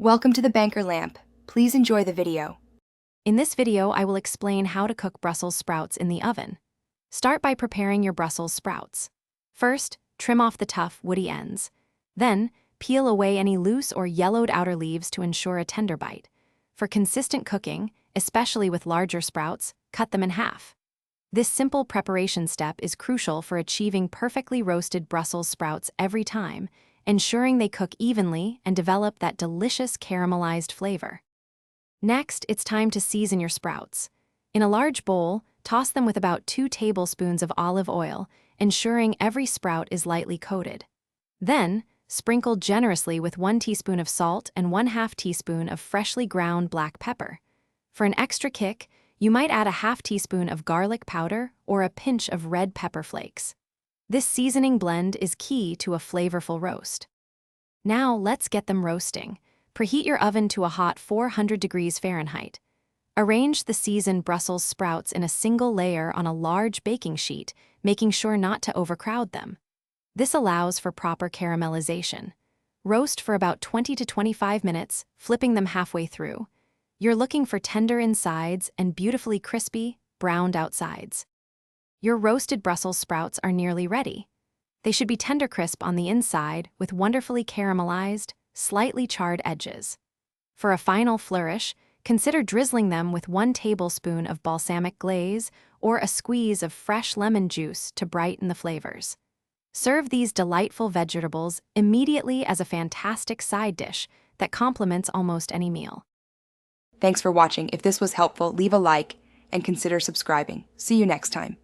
Welcome to the Banker Lamp. Please enjoy the video. In this video, I will explain how to cook Brussels sprouts in the oven. Start by preparing your Brussels sprouts. First, trim off the tough, woody ends. Then, peel away any loose or yellowed outer leaves to ensure a tender bite. For consistent cooking, especially with larger sprouts, cut them in half. This simple preparation step is crucial for achieving perfectly roasted Brussels sprouts every time, ensuring they cook evenly and develop that delicious caramelized flavor. Next, it's time to season your sprouts. In a large bowl, toss them with about 2 tablespoons of olive oil, ensuring every sprout is lightly coated. Then, sprinkle generously with 1 teaspoon of salt and 1/2 teaspoon of freshly ground black pepper. For an extra kick, you might add a 1/2 teaspoon of garlic powder or a pinch of red pepper flakes. This seasoning blend is key to a flavorful roast. Now let's get them roasting. Preheat your oven to a hot 400 degrees Fahrenheit. Arrange the seasoned Brussels sprouts in a single layer on a large baking sheet, making sure not to overcrowd them. This allows for proper caramelization. Roast for about 20 to 25 minutes, flipping them halfway through. You're looking for tender insides and beautifully crispy, browned outsides. Your roasted Brussels sprouts are nearly ready. They should be tender crisp on the inside with wonderfully caramelized, slightly charred edges. For a final flourish, consider drizzling them with 1 tablespoon of balsamic glaze or a squeeze of fresh lemon juice to brighten the flavors. Serve these delightful vegetables immediately as a fantastic side dish that complements almost any meal. Thanks for watching. If this was helpful, leave a like and consider subscribing. See you next time.